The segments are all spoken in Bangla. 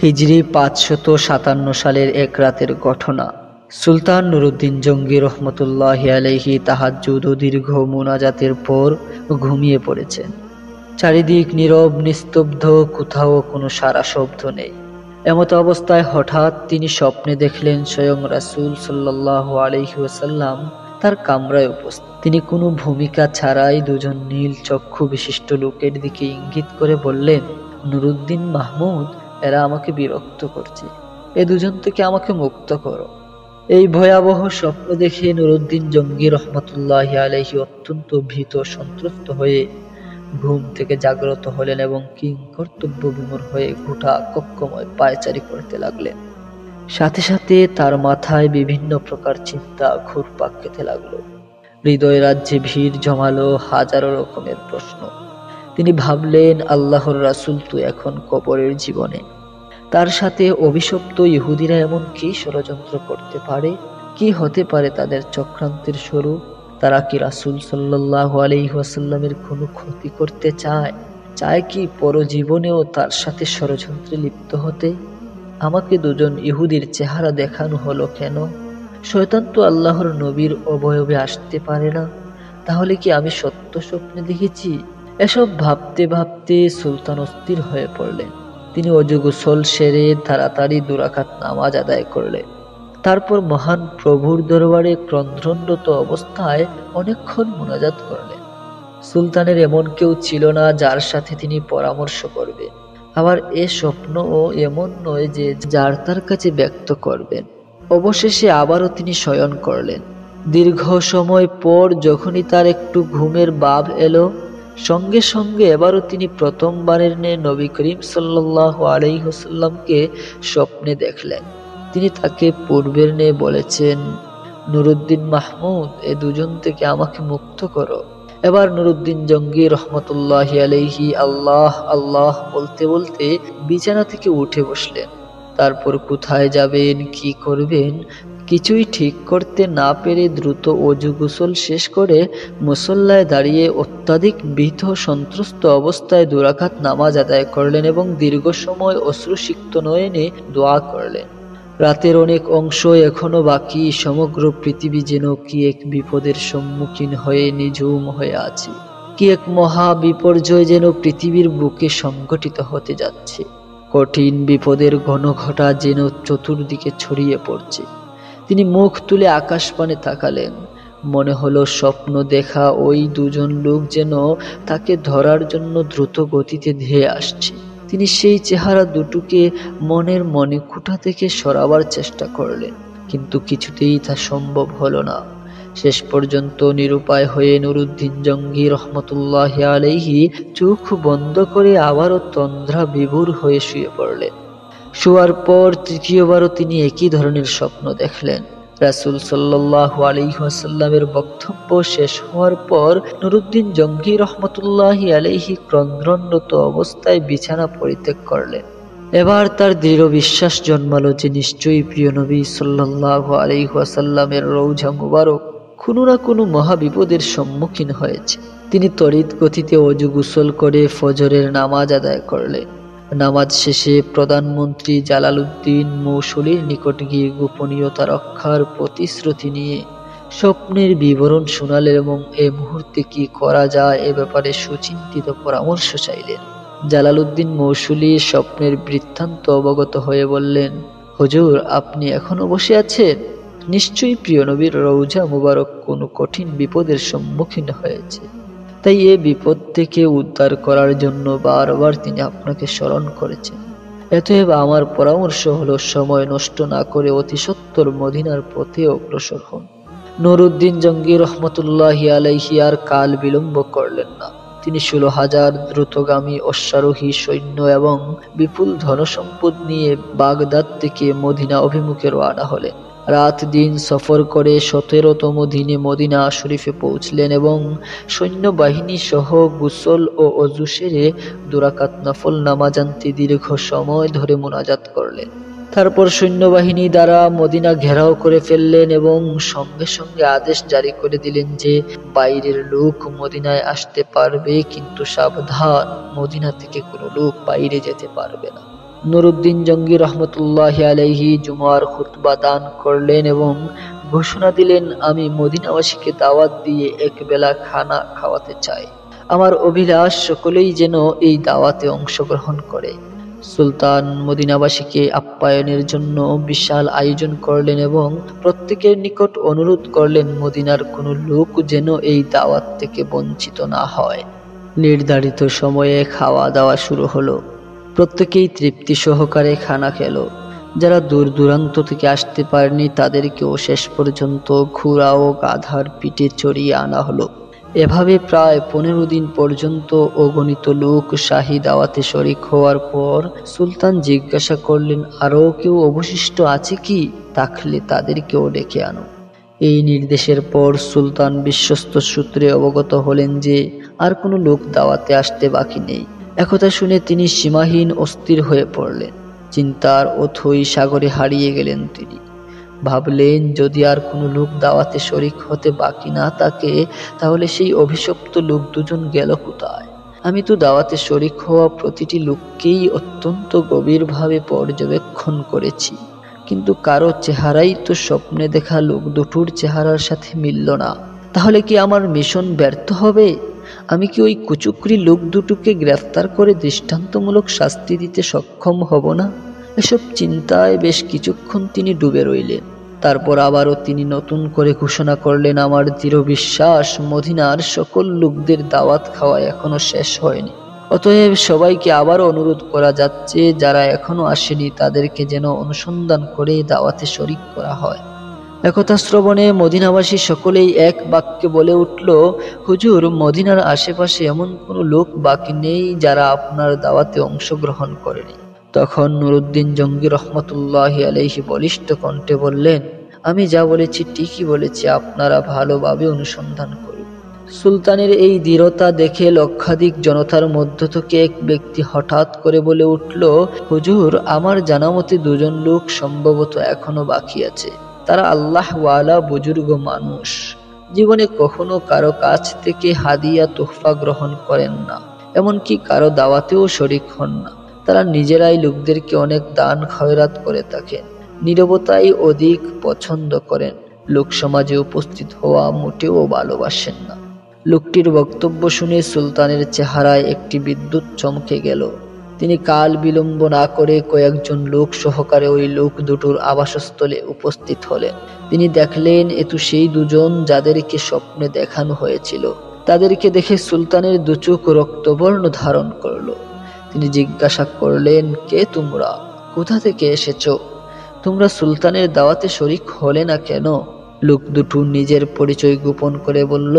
হিজরি 557 সালের এক রাতের ঘটনা। সুলতান নুরউদ্দিন জঙ্গি রহমতুল্লাহি আলাইহি তাহাজ্জুদ ও দীর্ঘ মুনাজাতের পর ঘুমিয়ে পড়েছেন। চারিদিক নীরব নিস্তব্ধ, কোথাও কোনো সারা শব্দ নেই। এমত অবস্থায় হঠাৎ তিনি স্বপ্নে দেখলেন স্বয়ং রাসূল সাল্লাল্লাহু আলাইহি ওয়াসাল্লাম তার কামরায় উপস্থিত। তিনি কোনো ভূমিকা ছাড়াই দুজন নীল চক্ষু বিশিষ্ট লোকের দিকে ইঙ্গিত করে বললেন, নুরউদ্দিন মাহমুদ, এরা আমাকে বিরক্ত করছে, এ দুজন থেকে আমাকে মুক্ত করো। এই ভয়াবহ স্বপ্ন দেখে নুরউদ্দিন জঙ্গি রহমতুল্লাহি আলাইহি অত্যন্ত ভীত সন্ত্রস্ত হয়ে ঘুম থেকে জাগ্রত হলেন এবং কিংকর্তব্য বিমূঢ় হয়ে গোটা কক্ষময় পায়চারি করতে লাগলেন। সাথে সাথে তার মাথায় বিভিন্ন প্রকার চিন্তা ঘুরপাক খেতে লাগলো। হৃদয় রাজ্যে ভিড় জমালো হাজারো রকমের প্রশ্ন। তিনি ভাবলেন, আল্লাহর রাসূল তো এখন কবরের জীবনে, তার সাথে অভিশপ্ত ইহুদিরা এমন কি ষড়যন্ত্র করতে পারে? কি হতে পারে তাদের চক্রান্তের স্বরূপ? তারা কি রাসূল সাল্লাল্লাহু আলাইহি ওয়াসাল্লামের কোনো ক্ষতি করতে চায় কি পরজীবনেও তার সাথে ষড়যন্ত্রে লিপ্ত হতে? আমাকে দুজন ইহুদির চেহারা দেখানো হলো কেন? শয়তান তো আল্লাহর নবীর অবয়বে আসতে পারে না। তাহলে কি আমি সত্য স্বপ্নে দেখেছি? এসব ভাবতে ভাবতে সুলতান অস্থির হয়ে পড়লেন। তিনি অজু গোসল সেরে তাড়াতাড়ি 2 রাকাত নামাজ আদায় করলেন। তারপর মহান প্রভুর দরবারে ক্রন্দনরত অবস্থায় অনেকক্ষণ মুনাজাত করলেন। সুলতানের এমন কেউ ছিল না যার সাথে তিনি পরামর্শ করবেন। আবার এ স্বপ্নও এমন নয় যে যার তার কাছে ব্যক্ত করবেন। অবশেষে আবারও তিনি শয়ন করলেন। দীর্ঘ সময় পর যখনই তার একটু ঘুমের ভাব এলো, সঙ্গে সঙ্গে এবারও তিনি প্রথমবারের ন্যায় নবী করিম সাল্লাল্লাহু আলাইহি ওয়াসাল্লামকে স্বপ্নে দেখলেন। তিনি তাকে পূর্বের ন্যায় বলেছেন, নুরউদ্দিন মাহমুদ, এ দুজন থেকে আমাকে মুক্ত করো। এবার নুরউদ্দিন জঙ্গি রহমতুল্লাহি আলাইহি আল্লাহ আল্লাহ বলতে বলতে বিছানা থেকে উঠে বসলেন। তারপর কোথায় যাবেন, কি করবেন কিছুই ঠিক করতে না পেরে দ্রুত অজু গোসল শেষ করে মুসল্লায় দাঁড়িয়ে অত্যাধিক ভীত সন্ত্রস্ত অবস্থায় 2 রাকাত নামাজ আদায় করলেন এবং দীর্ঘ সময় অশ্রুসিক্ত নয়নে দোয়া করলেন। রাতের অনেক অংশ এখনো বাকি। সমগ্র পৃথিবী যেন কি এক বিপদের সম্মুখীন হয়ে নিঝুম হয়ে আছে। কি এক মহা বিপর্যয় যেন পৃথিবীর বুকে সংঘটিত হতে যাচ্ছে। কঠিন বিপদের ঘনঘটা যেন চতুর্দিকে ছড়িয়ে পড়ছে। তিনি মুখ তুলে আকাশ পানে তাকালেন। মনে হলো স্বপ্ন দেখা ওই দুজন লোক যেন তাকে ধরার জন্য দ্রুত গতিতে ধেয়ে আসছে। তিনি সেই চেহারা দুটোকে মনের মণিকূঠা থেকে সরাবার চেষ্টা করলেন, কিন্তু কিছুতেই তা সম্ভব হলো না। শেষ পর্যন্ত নিরুপায় হয়ে নুরউদ্দিন জঙ্গি রহমতুল্লাহি আলাইহি চোখ বন্ধ করে আবারও তন্দ্রা বিভোর হয়ে শুয়ে পড়লেন। শোয়ার পর তৃতীয়বারও তিনি একই ধরনের স্বপ্ন দেখলেন। রাসূল সাল্লাল্লাহু আলাইহি ওয়াসাল্লামের বক্তব্য শেষ হওয়ার পর নুরউদ্দিন জঙ্গি রহমতুল্লাহি আলাইহি ক্রন্দনরত অবস্থায় বিছানা পরিত্যাগ করলেন। এবার তার দৃঢ় বিশ্বাস জন্মালো যে নিশ্চয়ই প্রিয় নবী সাল্লাল্লাহু আলাইহি ওয়াসাল্লামের রওজা মুবারক কোনো না কোনো মহাবিপদের সম্মুখীন হয়েছে। তিনি তড়িৎ গতিতে অজু গোসল করে ফজরের নামাজ আদায় করলেন। নামাজ শেষে প্রধানমন্ত্রী জালালউদ্দিন মৌসুলির নিকট গিয়ে গোপনীয়তা রক্ষার প্রতিশ্রুতি নিয়ে স্বপ্নের বিবরণ শোনালেন এবং এ মুহূর্তে কি করা যায় এ ব্যাপারে সুচিন্তিত পরামর্শ চাইলেন। জালালউদ্দিন মৌসুলি স্বপ্নের বৃত্তান্ত অবগত হয়ে বললেন, হুজুর, আপনি এখনো বসে আছেন? নিশ্চয়ই প্রিয় নবীর রওজা মুবারক কোনো কঠিন বিপদের সম্মুখীন হয়েছে, তাই এ বিপদ থেকে উদ্ধার করার জন্য বারবার তিনি আপনাকে স্মরণ করেছেন। অতএব আমার পরামর্শ হলো, সময় নষ্ট না করে অতি সত্বর মদিনার পথে অগ্রসর হন। নুরউদ্দিন জঙ্গি রহমতুল্লাহি আলাইহি আর কাল বিলম্ব করলেন না। তিনি 16,000 দ্রুতগামী অশ্বারোহী সৈন্য এবং বিপুল ধনসম্পদ নিয়ে বাগদাদ থেকে মদিনা অভিমুখে রওনা হলেন। রাত দিন সফর করে 17তম দিনে মদিনা শরীফে পৌঁছলেন এবং সৈন্যবাহিনী সহ গোসল ও অজু সেরে 2 রাকাত নফল নামাজ আনতে দীর্ঘ সময় ধরে মুনাজাত করলেন। তারপর সৈন্যবাহিনী দ্বারা মদিনা ঘেরাও করে ফেললেন এবং সঙ্গে সঙ্গে আদেশ জারি করে দিলেন যে বাইরের লোক মদিনায় আসতে পারবে, কিন্তু সাবধান, মদিনা থেকে কোনো লোক বাইরে যেতে পারবে না। নুরুদ্দিন জঙ্গি রহমতুল্লাহি আলাইহি জুমার খুতবা দান করলেন এবং ঘোষণা দিলেন, আমি মদিনাবাসীকে দাওয়াত দিয়ে একবেলা খানা খাওয়াতে চাই। আমার অভিলাষ সকলেই যেন এই দাওয়াতে অংশগ্রহণ করে। সুলতান মদিনাবাসীকে আপ্যায়নের জন্য বিশাল আয়োজন করলেন এবং প্রত্যেকের নিকট অনুরোধ করলেন মদিনার কোনো লোক যেন এই দাওয়াত থেকে বঞ্চিত না হয়। নির্ধারিত সময়ে খাওয়া দাওয়া শুরু হলো। প্রত্যেকেই তৃপ্তি সহকারে খানা খেল। যারা দূর দূরান্ত থেকে আসতে পারেনি তাদেরকেও শেষ পর্যন্ত ঘোড়া ও গাধার পিঠে চড়িয়ে আনা হলো। এভাবে প্রায় 15 দিন পর্যন্ত অগণিত লোক শাহী দাওয়াতে শরিক হওয়ার পর সুলতান জিজ্ঞাসা করলেন, আরও কেউ অবশিষ্ট আছে কি? থাকলে তাদেরকেও ডেকে আনো। এই নির্দেশের পর সুলতান বিশ্বস্ত সূত্রে অবগত হলেন যে আর কোনো লোক দাওয়াতে আসতে বাকি নেই। একথা শুনে তিনি সীমাহীন অস্থির হয়ে পড়লেন। চিন্তার অথই সাগরে হারিয়ে গেলেন তিনি। ভাবলেন, যদি আর কোনো লোক দাওয়াতে শরিক হতে বাকি না থাকে তাহলে সেই অভিশপ্ত লোক দুজন গেল কোথায়? আমি তো দাওয়াতে শরিক হওয়া প্রতিটি লোককেই অত্যন্ত গভীরভাবে পর্যবেক্ষণ করেছি, কিন্তু কারো চেহারাই তো স্বপ্নে দেখা লোক দুটোর চেহারার সাথে মিলল না। তাহলে কি আমার মিশন ব্যর্থ হবে? আমি কি ওই কুচুকরি লোক দুটোকে গ্রেফতার করে দৃষ্টান্তমূলক শাস্তি দিতে সক্ষম হব না? এসব চিন্তায় বেশ কিছুক্ষণ তিনি ডুবে রইলেন। তারপর আবারও তিনি নতুন করে ঘোষণা করলেন, আমার দৃঢ় বিশ্বাস মদিনার সকল লোকদের দাওয়াত খাওয়া এখনো শেষ হয়নি। অতএব সবাইকে আবারও অনুরোধ করা যাচ্ছে, যারা এখনো আসেনি তাদেরকে যেন অনুসন্ধান করে দাওয়াতে শরিক করা হয়। একথা শ্রবণে মদিনাবাসী সকলেই এক বাক্যে বলে উঠল, হুজুর, মদিনার আশেপাশে এমন কোনো লোক বাকি নেই যারা আপনার দাওয়াতে অংশগ্রহণ করেনি। তখন নুরুদ্দিন জঙ্গি রহমতুল্লাহি আলাইহি বলিষ্ঠ কণ্ঠে বললেন, আমি যা বলেছি ঠিকই বলেছি, আপনারা ভালোভাবে অনুসন্ধান করুন। সুলতানের এই দৃঢ়তা দেখে লক্ষাধিক জনতার মধ্য থেকে এক ব্যক্তি হঠাৎ করে বলে উঠল, হুজুর, আমার জানামতে দুজন লোক সম্ভবত এখনো বাকি আছে। তারা আল্লাহ ওয়ালা বুজুর্গ মানুষ, জীবনে কখনো কারো কাছ থেকে হাদিয়া তোহফা গ্রহণ করেন না, এমনকি কারো দাওয়াতেও শরিক হন না। তারা নিজেরাই লোকদেরকে অনেক দান খয়রাত করে থাকেন, নীরবতাই অধিক পছন্দ করেন, লোক সমাজে উপস্থিত হওয়া মোটেও ভালোবাসেন না। লোকটির বক্তব্য শুনে সুলতানের চেহারায় একটি বিদ্যুৎ চমকে গেল। তিনি কাল বিলম্ব না করে কয়েকজন লোক সহকারে ওই লোক দুটোর আবাসস্থলে উপস্থিত হলেন। তিনি দেখলেন, এ তো সেই দুজন যাদেরকে স্বপ্নে দেখানো হয়েছিল। তাদেরকে দেখে সুলতানের দুচোখ রক্তবর্ণ ধারণ করল। তিনি জিজ্ঞাসা করলেন, কে তোমরা? কোথা থেকে এসেছ? তোমরা সুলতানের দাওয়াতে শরিক হলে না কেন? লোক দুটো নিজের পরিচয় গোপন করে বলল,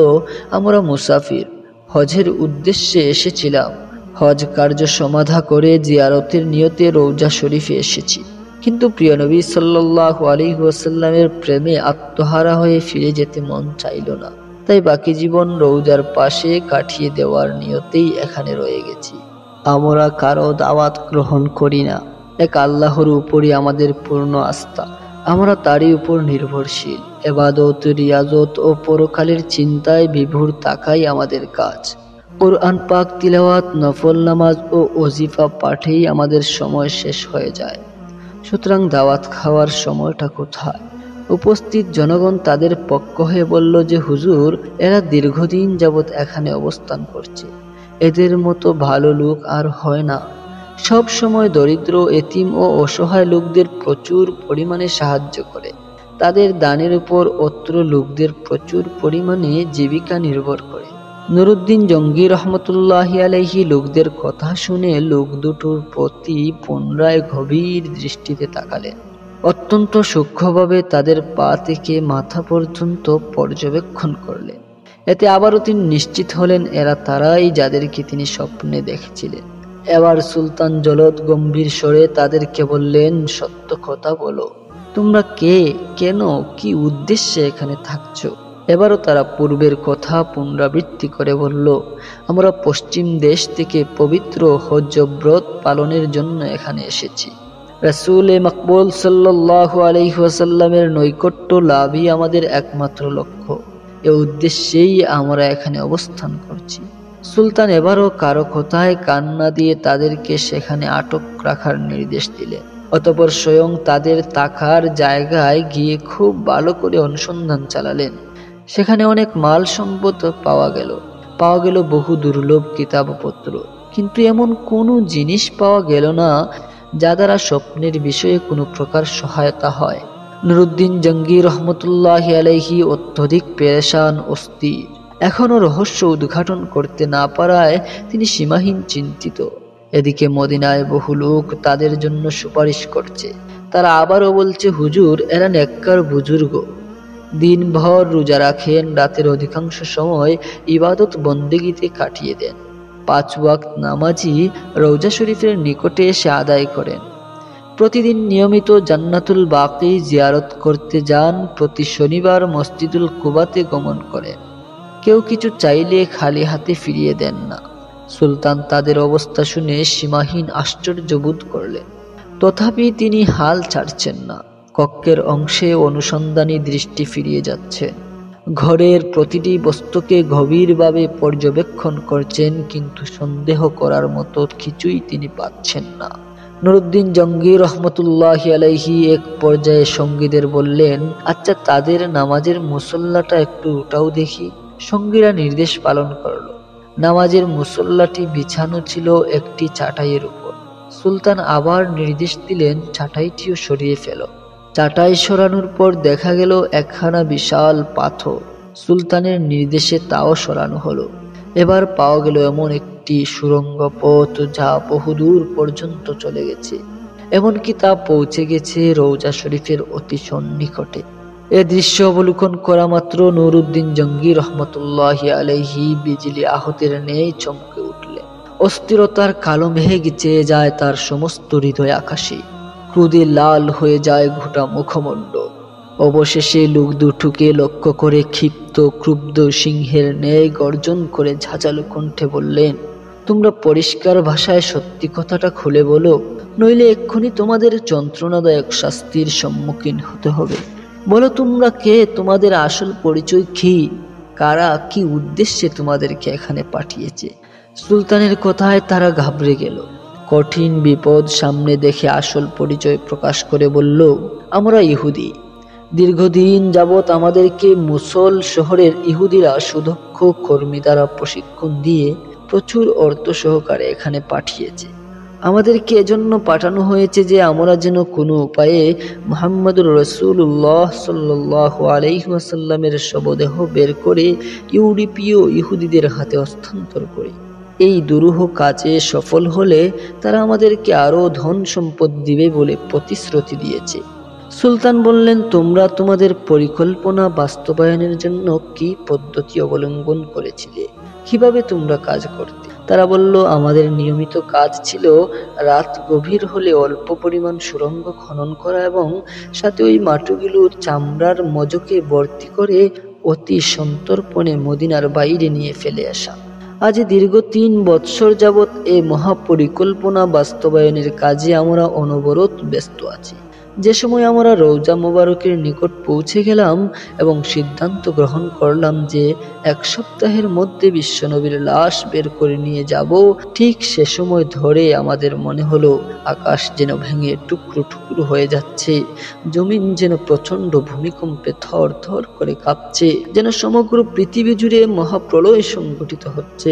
আমরা মুসাফির, হজের উদ্দেশ্যে এসেছিলাম। হজ কার্য সমাধা করে জিয়ারতের নিয়তে রওজা শরীফে এসেছি, কিন্তু প্রিয় নবী সাল্লাল্লাহু আলাইহি ওয়াসাল্লামের প্রেমে আত্মহারা হয়ে ফিরে যেতে মন চাইল না। তাই বাকি জীবন রওজার পাশে কাটিয়ে দেওয়ার নিয়তেই এখানে রয়ে গেছি। আমরা কারো দাওয়াত গ্রহণ করি না। এক আল্লাহর উপরই আমাদের পূর্ণ আস্থা। আমরা তারই উপর নির্ভরশীল। ইবাদত, রিয়াজত ও পরকালের চিন্তায় বিভোর থাকাই আমাদের কাজ। কোরআন পাক তিলাওয়াত, নফল নামাজ ও ওজিফা পাঠেই আমাদের সময় শেষ হয়ে যায়। সুতরাং দাওয়াত খাওয়ার সময়টা কোথায়? উপস্থিত জনগণ তাদের পক্ষ হয়ে বলল যে, হুজুর, এরা দীর্ঘদিন যাবৎ এখানে অবস্থান করছে। এদের মতো ভালো লোক আর হয় না। সব সময় দরিদ্র, এতিম ও অসহায় লোকদের প্রচুর পরিমাণে সাহায্য করে। তাদের দানের উপর অত্র লোকদের প্রচুর পরিমাণে জীবিকা নির্ভর করে। নুরুদ্দিন জঙ্গি রহমতুল্লাহি আলাইহি লোকদের কথা শুনে লোক দুটোর প্রতি পুনরায় গভীর দৃষ্টিতে তাকালেন। অত্যন্ত সূক্ষ্মভাবে তাদের পা থেকে মাথা পর্যন্ত পর্যবেক্ষণ করলেন। এতে আবারও তিনি নিশ্চিত হলেন, এরা তারাই যাদেরকে তিনি স্বপ্নে দেখেছিলেন। এবার সুলতান জলদ গম্ভীর স্বরে তাদেরকে বললেন, সত্য কথা বলো, তোমরা কে, কেন, কি উদ্দেশ্যে এখানে থাকছো? এবারও তারা পূর্বের কথা পুনরাবৃত্তি করে বলল, আমরা পশ্চিম দেশ থেকে পবিত্র হজ ব্রত পালনের জন্য এখানে এসেছি। রাসূল মকবুল সাল্লাল্লাহু আলাইহি ওয়াসাল্লামের নৈকট্য লাভই আমাদের একমাত্র লক্ষ্য। এ উদ্দেশ্যেই আমরা এখানে অবস্থান করছি। সুলতান এবারও কারো কথায় কান না দিয়ে তাদেরকে সেখানে আটক রাখার নির্দেশ দিলেন। অতঃপর স্বয়ং তাদের থাকার জায়গায় গিয়ে খুব ভালো করে অনুসন্ধান চালালেন। সেখানে অনেক মাল সম্পদ পাওয়া গেল বহু দুর্লভ কিতাবপত্র, কিন্তু এমন কোনো জিনিস পাওয়া গেল না যা দ্বারা স্বপ্নের বিষয়ে কোনো প্রকার সহায়তা হয়। নুরুদ্দিন জঙ্গি রহমতুল্লাহি আলাইহি অত্যধিক পেরেশান অস্থির। এখনো রহস্য উদ্ঘাটন করতে না পারায় তিনি সীমাহীন চিন্তিত। এদিকে মদিনায় বহু লোক তাদের জন্য সুপারিশ করছে। তারা আবারও বলছে, হুজুর, এরা নেককার বুজুর্গ, দিনভর রোজা রাখেন, রাতের অধিকাংশ সময় ইবাদত বন্দেগীতে কাটিয়ে দেন, 5 ওয়াক্ত নামাজি রওজা শরীফের নিকটে এসে আদায় করেন, প্রতিদিন নিয়মিত জান্নাতুল বাকি জিয়ারত করতে যান, প্রতি শনিবার মসজিদুল কুবাতে গমন করেন, কেউ কিছু চাইলে খালি হাতে ফিরিয়ে দেন না। সুলতান তাদের অবস্থা শুনে সীমাহীন আশ্চর্য বোধ করলেন। তথাপি তিনি হাল ছাড়ছেন না। কক্ষের অংশে অনুসন্ধানী দৃষ্টি ফিরিয়ে যাচ্ছেন। ঘরের প্রতিটি বস্তুকে গভীরভাবে পর্যবেক্ষণ করছেন, কিন্তু সন্দেহ করার মতো কিছুই তিনি পাচ্ছেন না। নুরুদ্দিন জঙ্গি রহমতুল্লাহি আলাইহি এক পর্যায়ে সঙ্গীদের বললেন, আচ্ছা, তাদের নামাজের মুসল্লাটা একটু উঠাও দেখি। সঙ্গীরা নির্দেশ পালন করল। নামাজের মুসল্লাটি বিছানো ছিল একটি চাটাইয়ের উপর। সুলতান আবার নির্দেশ দিলেন, চাটাইটিও সরিয়ে ফেল। চাটাই সরানোর পর দেখা গেল একখানা বিশাল পাথর। সুলতানের নির্দেশে তাও সরানো হলো। এবার পাওয়া গেল এমন একটি সুড়ঙ্গ পথ যা বহুদূর পর্যন্ত চলে গেছে, এমনকি তা পৌঁছে গেছে রওজা শরীফের অতি সন্নিকটে। এ দৃশ্য অবলোকন করা মাত্র নুরুদ্দিন জঙ্গি রহমতুল্লাহি আলাইহি বিজলি আহতের ন্যায় চমকে উঠলেন। অস্থিরতার কালো মেঘ চেয়ে যায় তার সমস্ত হৃদয় আকাশে। ক্রোধে লাল হয়ে যায় গোটা মুখমণ্ডল। অবশেষে লোক দুটোকে লক্ষ্য করে ক্ষিপ্ত ক্রুব্ধ সিংহের ন্যায় গর্জন করে ঝাঁঝালো কণ্ঠে বললেন, তোমরা পরিষ্কার ভাষায় সত্যি কথাটা খুলে বলো, নইলে এক্ষুনি তোমাদের যন্ত্রণাদায়ক শাস্তির সম্মুখীন হতে হবে। বলো, তোমরা কে, তোমাদের আসল পরিচয় কি, কারা কি উদ্দেশ্যে তোমাদেরকে এখানে পাঠিয়েছে? সুলতানের কথায় তারা ঘাবড়ে গেল। কঠিন বিপদ সামনে দেখে আসল পরিচয় প্রকাশ করে বলল, আমরা ইহুদি। দীর্ঘদিন যাবৎ আমাদেরকে মুসল শহরের ইহুদিরা সুদক্ষ কর্মী দ্বারা প্রশিক্ষণ দিয়ে প্রচুর অর্থ সহকারে এখানে পাঠিয়েছে। আমাদেরকে এজন্য পাঠানো হয়েছে যে আমরা যেন কোনো উপায়ে মুহাম্মদুর রাসূলুল্লাহ সাল্লাল্লাহু আলাইহি ওয়াসাল্লামের শবদেহ বের করে ইউরোপীয় ইহুদিদের হাতে হস্তান্তর করি। এই দুরূহ কাজে সফল হলে তারা আমাদেরকে আরো ধন সম্পদ দিবে বলে প্রতিশ্রুতি দিয়েছে। সুলতান বললেন, তোমরা তোমাদের পরিকল্পনা বাস্তবায়নের জন্য কি পদ্ধতি অবলম্বন করেছিলে? কিভাবে তোমরা কাজ করতে? তারা বলল, আমাদের নিয়মিত কাজ ছিল রাত গভীর হলে অল্প পরিমাণ সুড়ঙ্গ খনন করা এবং সাথে ওই মাটিগুলোর চামড়ার মজকে ভর্তি করে অতি সন্তর্পণে মদিনার বাইরে নিয়ে ফেলে আসা। আজ দীর্ঘ 3 বৎসর যাবৎ এই মহাপরিকল্পনা বাস্তবায়নের কাজে আমরা অনবরত ব্যস্ত আছি। যে সময় আমরা রওজা মোবারকের নিকট পৌঁছে গেলাম এবং সিদ্ধান্ত গ্রহণ করলাম যে 1 সপ্তাহের মধ্যে বিশ্বনবীর লাশ বের করে নিয়ে যাব, ঠিক সে সময় ধরে আমাদের মনে হলো আকাশ যেন ভেঙে টুকরো টুকরো হয়ে যাচ্ছে, জমিন যেন প্রচন্ড ভূমিকম্পে থর থর করে কাঁপছে, যেন সমগ্র পৃথিবী জুড়ে মহাপ্রলয় সংঘটিত হচ্ছে।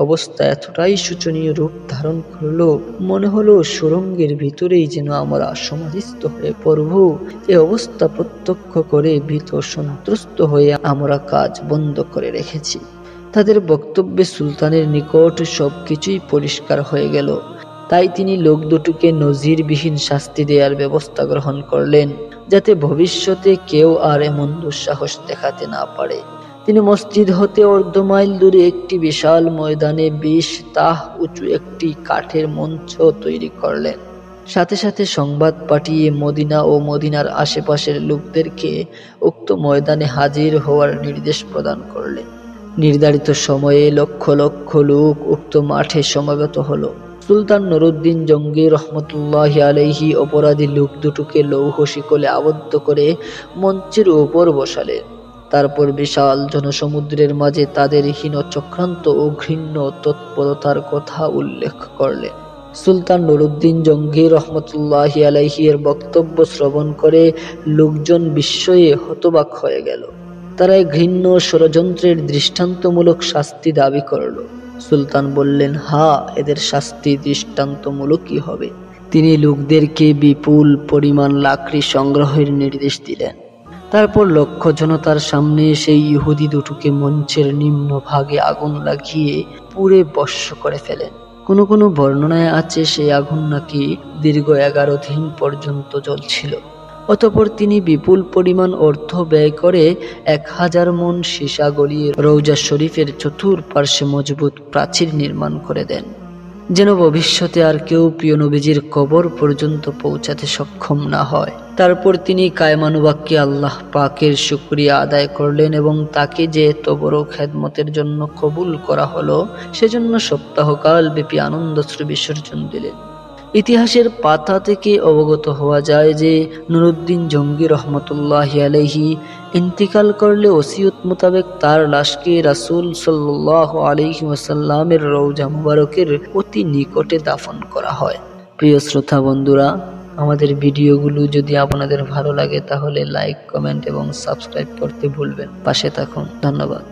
অবস্থা এতটাই শোচনীয় রূপ ধারণ করলো, মনে হলো সুড়ঙ্গের ভিতরেই যেন আমরা সমাধিস্থ হয়ে পড়ব। এই অবস্থা প্রত্যক্ষ করে ভীত সন্ত্রস্ত হয়ে আমরা কাজ বন্ধ করে রেখেছি। তাদের বক্তব্যে সুলতানের নিকট সবকিছুই পরিষ্কার হয়ে গেল। তাই তিনি লোক দুটোকে নজিরবিহীন শাস্তি দেওয়ার ব্যবস্থা গ্রহণ করলেন, যাতে ভবিষ্যতে কেউ আর এমন দুঃসাহস দেখাতে না পারে। তিনি মসজিদ হতে 1/2 মাইল দূরে একটি বিশাল ময়দানে 20 তাহ উঁচু একটি কাঠের মঞ্চ তৈরি করলেন। সাথে সাথে সংবাদ পাঠিয়ে মদিনা ও মদিনার আশেপাশের লোকদেরকে উক্ত ময়দানে হাজির হওয়ার নির্দেশ প্রদান করলেন। নির্ধারিত সময়ে লক্ষ লক্ষ লোক উক্ত মাঠে সমাগত হলো। সুলতান নুরুদ্দিন জঙ্গি রহমতুল্লাহি আলাইহি অপরাধী লোক দুটোকে লৌহ শিকলে আবদ্ধ করে মঞ্চের উপর বসালেন। তারপর বিশাল জনসমুদ্রের মাঝে তাদের হীন চক্রান্ত ও ঘৃণ্য তৎপরতার কথা উল্লেখ করলেন। সুলতান নুরউদ্দিন জঙ্গি রহমতুল্লাহি আলাইহি এর বক্তব্য শ্রবণ করে লোকজন বিস্ময়ে হতবাক হয়ে গেল। তারা এই ঘৃণ্য ষড়যন্ত্রের দৃষ্টান্তমূলক শাস্তি দাবি করল। সুলতান বললেন, হ্যাঁ, এদের শাস্তি দৃষ্টান্তমূলকই হবে। তিনি লোকদেরকে বিপুল পরিমাণ লাকড়ি সংগ্রহের নির্দেশ দিলেন। তারপর লক্ষ জনতার সামনে সেই ইহুদি দুটোকে মঞ্চের নিম্ন ভাগে আগুন লাগিয়ে পুড়ে ভস্ম করে ফেলেন। কোনো কোনো বর্ণনায় আছে সেই আগুন নাকি দীর্ঘ 11 দিন পর্যন্ত জ্বলছিল। অতঃপর তিনি বিপুল পরিমাণ অর্থ ব্যয় করে 1000 মণ সীসা গলিয়ে রওজা শরীফের চতুর্পার্শ্বে মজবুত প্রাচীর নির্মাণ করে দেন, যেন ভবিষ্যতে আর কেউ প্রিয় নবীজির কবর পর্যন্ত পৌঁছাতে সক্ষম না হয়। তারপর তিনি কায়মানুবাক্যে আল্লাহ পাকের শুকরিয়া আদায় করলেন এবং তাকে যে এত বড় খেদমতের জন্য কবুল করা হলো সেজন্য সপ্তাহকাল ব্যাপী আনন্দশ্রু বিসর্জন দিলেন। ইতিহাসের পাতা থেকে অবগত হওয়া যায় যে নুরউদ্দিন জঙ্গি রহমতুল্লাহি আলাইহি ইন্তিকাল করলে ওসিয়ত মোতাবেক তার লাশকে রাসূল সাল্লাল্লাহু আলাইহি ওয়াসাল্লামের রওজা মুবারকের অতি নিকটে দাফন করা হয়। প্রিয় শ্রোতা বন্ধুরা, আমাদের ভিডিওগুলো যদি আপনাদের ভালো লাগে তাহলে লাইক, কমেন্ট এবং সাবস্ক্রাইব করতে ভুলবেন। পাশে থাকুন। ধন্যবাদ।